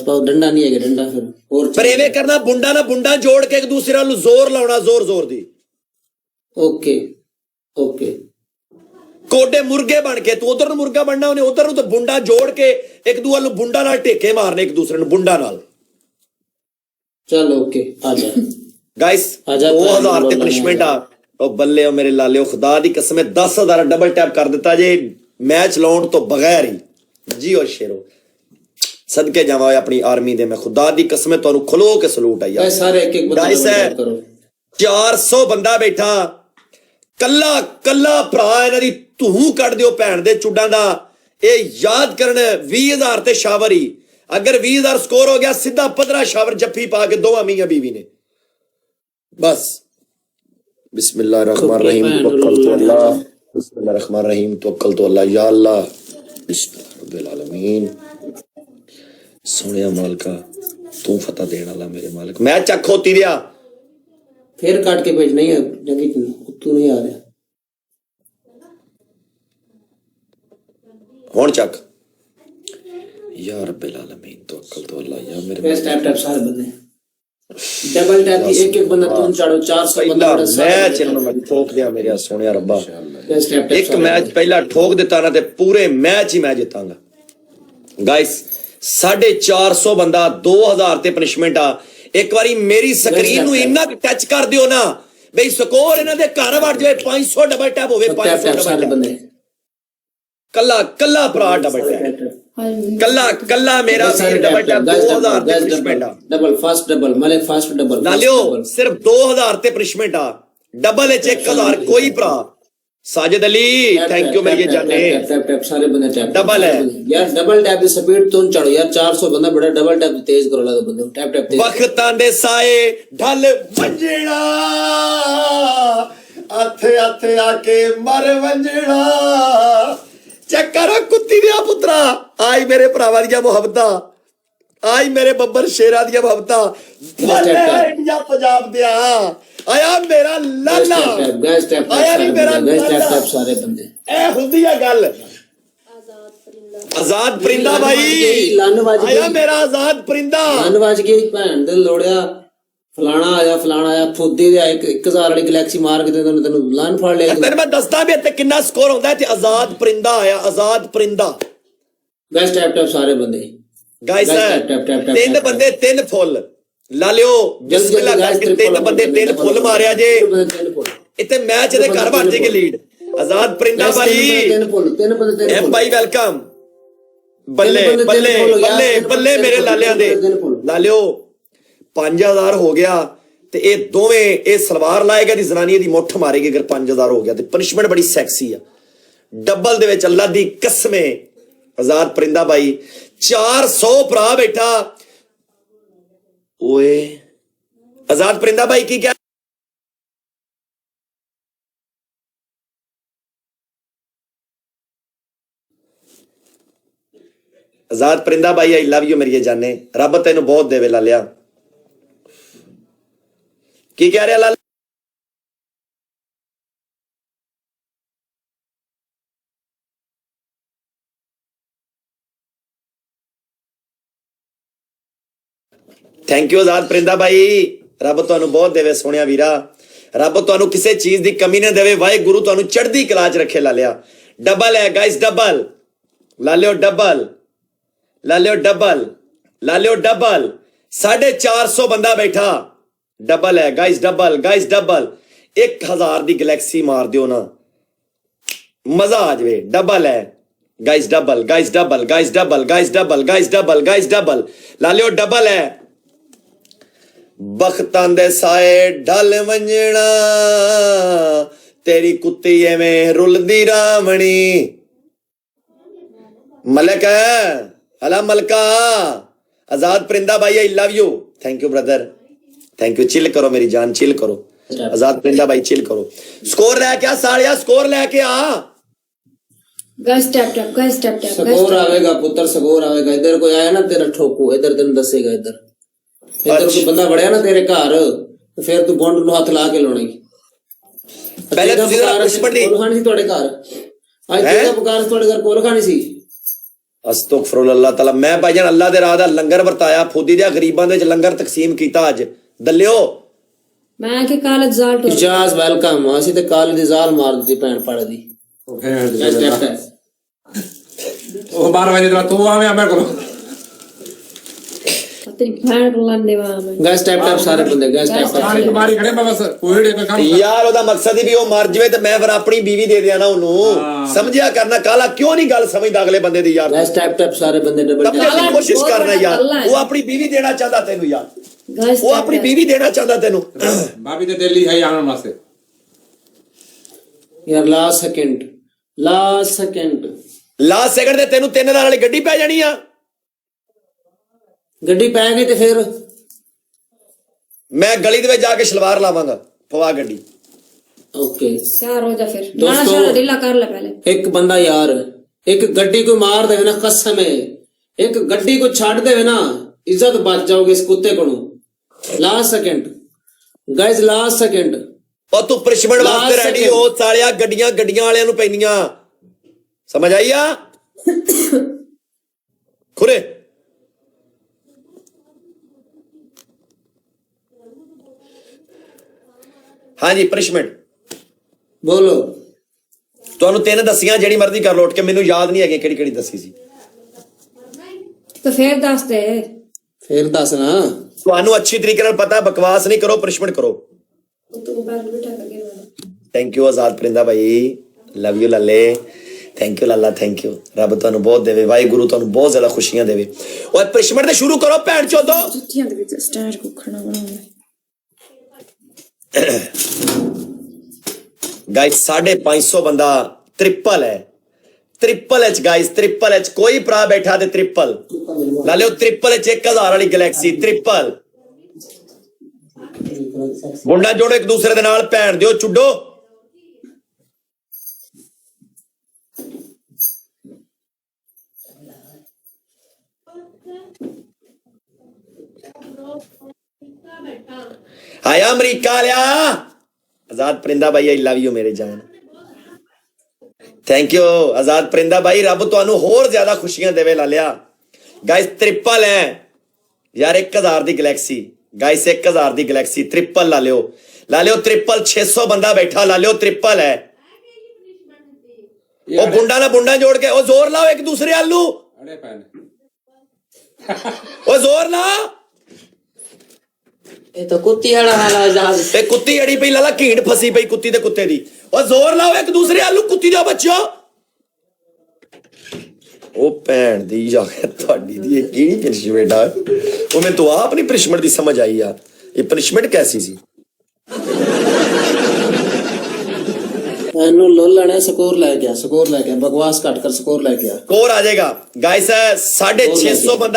पाओ डंडा नहीं है डंडा फिर और पर एवें करना बुंडा ना बुंडा जोड़ के एक दूसरे ਨੂੰ ਜ਼ੋਰ ਲਾਉਣਾ ਜ਼ੋਰ ਜ਼ੋਰ ਦੀ ओके ओके ਕੋਡੇ ਮੁਰਗੇ ਬਣ ਕੇ ਤੂੰ ਉਧਰ ਨੂੰ ਮੁਰਗਾ ਬਣਨਾ ਉਹਨੇ ਉਧਰ ਨੂੰ ਤੇ ਬੁੰਡਾ ਜੋੜ ਕੇ ਇੱਕ ਦੂਜੇ ਨੂੰ ਬੁੰਡਾ ਨਾਲ ਢੇਕੇ ਮਾਰਨੇ ਇੱਕ ਦੂਸਰੇ ਨੂੰ ਬੁੰਡਾ ਨਾਲ चल ओके आ जा गाइस 2000 ਤੇ ਪਨਿਸ਼ਮੈਂਟ ਆ ਉਹ ਬੱਲੇ ਉਹ ਮੇਰੇ ਲਾਲਿਓ ਖੁਦਾ ਦੀ ਕਸਮ 10000 ਡਬਲ ਟੈਪ ਕਰ ਦਿੱਤਾ ਜੇ ਮੈਚ ਲਾਉਣ ਤੋਂ ਬਗੈਰ ਹੀ ਜੀ ਉਹ ਸ਼ੇਰੋ सदके जावा अपनी आर्मी दे मैं खुदा दी कसम तुहानू खलो के सलूट आई यार सारे एक एक बंदा करो 400 बंदा बैठा कल्ला कल्ला भरा इन्हां दी धूं कट दियो भैन दे चुड्डां दा ए याद करन 20000 ते शावर ही अगर 20000 स्कोर हो गया सीधा 15 शावर जफ्फी पा के दोवां मियां बीवी ने बस बिस्मिल्लाहिर्रहमानिर्रहीम तवक्कल तो अल्लाह बिस्मिल्लाहिर्रहमानिर्रहीम तवक्कल तो अल्लाह या अल्लाह बिस्मिल्लाह रब्बिल आलमीन सोने मालिका तू फतह देने वाला मेरे मालिक मैं चक होती दिया फिर काट के भेज नहीं है जल्दी तू नहीं आ रहा हुन चक या रब्बिल आलमीन तवक्कल तो अल्लाह या मेरे फर्स्ट टैप टैप सारे बंदे डबल टैप एक एक बंदा तुम चाड़ो 400 बंदा मैच मैं ठोक दिया मेरे सोने रब्बा फर्स्ट टैप टैप एक मैच पहला ठोक देता ना ते पूरे मैच ही मैं जितांगा गाइस 450 बंदा 2000 ते पनिशमेंट आ एक बारी मेरी स्क्रीन नु इन्ना टच कर दियो ना बई स्कोर इन्हां दे घर वड़ जाए 500 डबल टैप होवे 500 डबल बंदे कल्ला कल्ला भरा डबल टैप कल्ला कल्ला मेरा वीर डबल टैप 2000 ते पनिशमेंट आ डबल फास्ट डबल मले फास्ट डबल लालियो सिर्फ 2000 ते पनिशमेंट आ डबल च 1000 कोई भरा साजिद अली थैंक यू मेरे जाने टैप टैप सारे बंदे टैप डबल है यार डबल टैप की स्पीड तुम चढ़ो यार 400 बंदा बड़ा डबल टैप तेज करो लगा बंदे टैप टैप तेज वक्तां दे साए ढल वंजड़ा हथे हथे आके मर वंजड़ा चक्कर कुत्ती दिया पुत्रा आई मेरे भरावां दी मुहब्बतां आई मेरे बब्बर शेरा दी मुहब्बतां इंडिया पंजाब दिया आया मेरा लाला आया नहीं मेरा लाला सारे बंदे ए हुंदी है गल आजाद परिंदा भाई आया मेरा आजाद परिंदा लनवाज की भैन दे लोड़िया फलाना आया फुद्दी दे 1000 वाली गैलेक्सी मार के तैनू लन फड़ ले तेरे मैं दसदा भी इत्थे कितना स्कोर होंदा है ते आजाद परिंदा आया आजाद परिंदा गाइस टैप टैप सारे बंदे गाइस तीन बंदे तीन फुल लालियो बिस्मिल्लाह करके तीन बंदे तीन फुल मारिया जे इत्थे मैच दे घर बन जेगी लीड आजाद परिंदा भाई तीन बंदे एम भाई वेलकम बल्ले बल्ले बल्ले बल्ले मेरे लालियां दे लालियो 5000 हो गया ते ए दोवें ए सलवार लाएगा दी जनानी दी मुठ मारेगी अगर 5000 हो गया ते पनिशमेंट बड़ी सेक्सी है डबल दे विच अल्लाह दी कसम आजाद परिंदा भाई 400 भरा बैठा ओए आजाद परिंदा भाई की क्या आजाद परिंदा भाई आई लव यू मेरी जाने रब तेन बहुत देवे लालिया की कह रहा लाल थैंक यू आजाद परिंदा भाई रब तुहानू बहुत देवे सोनिया वीरा रब तुहानू किसी चीज की कमी ना देवे वाहिगुरू तुहानू चढ़दी कला च रखे लालिया डबल है गाइस डबल लालियो डबल लालियो डबल लालियो डबल 450 बंदा बैठा डबल है गाइस डबल 1000 दी गैलेक्सी मार दियो ना मजा आ जाए डबल है guys double guys double guys double guys double guys double guys double लालियो डबल है बख्तां दे साए ढल वंजणा तेरी कुत्ती एवें रुलदी रावणी मलक है अला मलका आजाद परिंदा भाई I love you thank you brother thank you chill करो मेरी जान चिल करो आजाद परिंदा भाई चिल करो स्कोर लेके आ सालिया स्कोर लेके आ गाइस टैप टैप स्कोर आवेगा पुत्र स्कोर आवेगा इधर कोई आया ना तेरा ठोकू इधर तेन दसेगा इधर कोई बंदा बड़िया ना तेरे घर तो फिर तू बॉन्ड नु हाथ ला के लाने पहले तुसी जरा पुष्पटी कोल खानी सी तोड़े घर आज तेरा पुकार तोड़े घर कोल खानी सी ਅਸਤਗਫੁਰ ਅੱਲਾਹ ਤਾਲਾ। ਮੈਂ ਭਾਈਜਾਨ ਅੱਲਾਹ ਦੇ ਰਾਹ ਦਾ ਲੰਗਰ ਵਰਤਾਇਆ, ਫੋਦੀ ਦੇ ਗਰੀਬਾਂ ਦੇ ਵਿੱਚ ਲੰਗਰ ਤਕਸੀਮ ਕੀਤਾ ਅੱਜ। ਦੱਲਿਓ मैं के कॉलेज रिजल्ट हो ਇਜਾਜ਼ ਵੈਲਕਮ। ਅਸੀਂ ਤੇ ਕਾਲ ਦੀ ਜ਼ਾਲ ਮਾਰ ਦਿੱਤੀ ਭੈਣ ਪੜ ਦੀ। Guys, tap, tap. ਉਹ 12 ਵਜੇ ਤੱਕ ਤੂੰ ਆਵੇਂ ਮੇਰੇ ਕੋਲ तेरी बहन को लाने वाला मैं Guys, tap, tap ਸਾਰੇ ਬੰਦੇ। Guys, tap, tap. ਸਾਰੀ ਬਿਮਾਰੀ ਖੜੇ ਮੈਂ ਬਸ ਕੋਈ ਕੋਈ ਕੰਮ ਯਾਰ ਉਹਦਾ ਮਕਸਦ ਹੀ ਵੀ ਉਹ ਮਰ ਜਵੇ ਤੇ ਮੈਂ ਫਿਰ ਆਪਣੀ ਬੀਵੀ ਦੇ ਦਿਆਂ ਨਾ ਉਹਨੂੰ। ਸਮਝਿਆ ਕਰਨਾ ਕਾਲਾ, ਕਿਉਂ ਨਹੀਂ ਗੱਲ ਸਮਝਦਾ ਅਗਲੇ ਬੰਦੇ ਦੀ ਯਾਰ। Guys, tap, tap ਸਾਰੇ ਬੰਦੇ ਡਬਲ ਸਮਝਣ ਦੀ ਕੋਸ਼ਿਸ਼ ਕਰਨਾ ਯਾਰ। ਉਹ ਆਪਣੀ ਬੀਵੀ ਦੇਣਾ ਚਾਹੁੰਦਾ ਤੈਨੂੰ ਯਾਰ, गाइस ਉਹ ਆਪਣੀ ਬੀਵੀ ਦੇਣਾ ਚਾਹੁੰਦਾ ਤੈਨੂੰ। ਭਾਬੀ ਤੇ ਦਿੱਲੀ ਹੈ ਆਉਣ ਵਾਸਤੇ। ਯਾਰ ਲਾਸਟ ਸੈਕਿੰਡ ਲਾਸਟ ਸੈਕਿੰਡ ਤੇ ਤੈਨੂੰ 3 ਦਿਨਾਂ ਵਾਲੀ ਗੱਡੀ ਪੈ ਜਾਣੀ ਆ। ਗੱਡੀ ਪੈ ਗਈ ਤੇ ਫਿਰ ਮੈਂ ਗਲੀ ਦੇ ਵਿੱਚ ਜਾ ਕੇ ਸ਼ਲਵਾਰ ਲਾਵਾਂਗਾ, ਪਵਾ ਗੱਡੀ। ਓਕੇ। चार हो जा फिर दोस्तों- गाना शाना ढीला कर ले पहले। ਇੱਕ ਬੰਦਾ ਯਾਰ ਇੱਕ ਗੱਡੀ को मार देवे ना, कसम है एक गड्डी को छाड़ देवे ना, इज्जत बच जाओगे इस कुत्ते को। Last second guys, last second. ਉਹ ਤੂੰ ਪ੍ਰਿਸ਼ਮਣ ਵਾਸਤੇ Last ਰੈਡੀ second. ਹੋ। ਸਾਲਿਆ ਗੱਡੀਆਂ ਵਾਲਿਆਂ ਨੂੰ ਪੈਂਦੀਆਂ, ਸਮਝ ਆਈ ਆ ਖੁਰੇ। ਹਾਂਜੀ ਪ੍ਰਿਸ਼ਮਣ बोलो। ਤੁਹਾਨੂੰ 3 ਦੱਸੀਆਂ, ਜਿਹੜੀ ਮਰਜ਼ੀ ਕਰ ਲੋ ਉੱਠ ਕੇ। ਮੈਨੂੰ ਯਾਦ ਨਹੀਂ ਹੈਗੀ ਕਿਹੜੀ ਦੱਸੀ ਸੀ। तो फिर दस दे फिर दस ना। ਤੁਹਾਨੂੰ ਅੱਛੀ ਤਰੀਕੇ ਨਾਲ ਪਤਾ, ਬਕਵਾਸ ਨਹੀਂ ਕਰੋ, ਪ੍ਰਿਸ਼ਮਣ ਕਰੋ। तू बैठ बैठा करके वाला ਥੈਂਕ ਯੂ ਆਜ਼ਾਦ ਪਰਿੰਦਾ ਭਾਈ, ਲਵ ਯੂ ਲਾਲੇ। ਥੈਂਕ ਯੂ ਲਾਲਾ, ਥੈਂਕ ਯੂ। ਰੱਬ ਤੁਹਾਨੂੰ ਬਹੁਤ ਦੇਵੇ, ਵਾਹਿਗੁਰੂ ਤੁਹਾਨੂੰ ਬਹੁਤ ਜ਼ਿਆਦਾ ਖੁਸ਼ੀਆਂ ਦੇਵੇ। ਓਏ ਪ੍ਰਿਸ਼ਮਣ ਤੇ ਸ਼ੁਰੂ ਕਰੋ ਭੈਣ ਚੋਦੋ। जुतियां दे विच स्टार को खड़ा बनाऊंगा। ਗਾइस 550 ਬੰਦਾ ट्रिपल है। Triple H guys, triple H. कोई भरा बैठा ते ट्रिपल ला लियो। ट्रिपल एच 1000 वाली गैलेक्सी ट्रिपल। मुंडा जोड़ो एक दूसरे दे नाल, भैन दियो चुड्डो। आया अमरीका लिया। आजाद परिंदा भाई, आई लव यू मेरे जान। थैंक यू आजाद परिंदा भाई, रब ਤੁਹਾਨੂੰ ਹੋਰ ਜ਼ਿਆਦਾ ਖੁਸ਼ੀਆਂ ਦੇਵੇ ਲਾਲਿਆ। ਗਾਇਸ ट्रिपल है यार, 1000 ਦੀ ਗੈਲੈਕਸੀ। ਗਾਇਸ 1000 ਦੀ ਗੈਲੈਕਸੀ ट्रिपल ला लियो ट्रिपल। 600 ਬੰਦਾ ਬੈਠਾ, ਲਾ ਲਿਓ ट्रिपल है। ਉਹ ਬੁੰਡਾ ਨਾਲ ਬੁੰਡਾ ਜੋੜ ਕੇ, ਉਹ ਜ਼ੋਰ ਲਾਓ ਇੱਕ ਦੂਸਰੇ ਵੱਲ ਨੂੰ। ਅੜੇ ਪੈਨ ਉਹ ਜ਼ੋਰ ਲਾ। ਇਹ ਤਾਂ ਕੁੱਤੀ ਵਾਲਾ ਹਾਲਾ ਜਹਾਜ਼। ਤੇ ਕੁੱਤੀ ਅੜੀ ਪਈ ਲਾਲਾ, ਘੀੜ ਫਸੀ ਪਈ ਕੁੱਤੀ ਤੇ ਕੁੱਤੇ ਦੀ। ਉਹ ਜ਼ੋਰ ਲਾਓ ਇੱਕ ਦੂਸਰੇ ਵੱਲ ਨੂੰ, ਕੁੱਤੀ ਦਾ ਬੱਚਾ। ਉਹ ਭੈਣ ਦੀ ਯਾਰ, ਤੁਹਾਡੀ ਦੀ ਇਹ ਕਿਹੜੀ ਪਨਿਸ਼ਮੈਂਟ ਆ? ਉਹ ਮੈਨੂੰ ਤਾਂ ਆਪ ਨਹੀਂ ਪਨਿਸ਼ਮੈਂਟ ਦੀ ਸਮਝ ਆਈ ਯਾਰ। ਇਹ ਪਨਿਸ਼ਮੈਂਟ ਕੈਸੀ ਸੀ? ਇਹਨੂੰ ਲੋ ਲੈਣਾ, ਸਕੋਰ ਲੈ ਗਿਆ, ਬਕਵਾਸ ਘੱਟ ਕਰ, ਸਕੋਰ ਲੈ ਗਿਆ। ਸਕੋਰ ਆ ਜਾਏਗਾ ਗਾਇਸ। 650 ਬੰਦਾ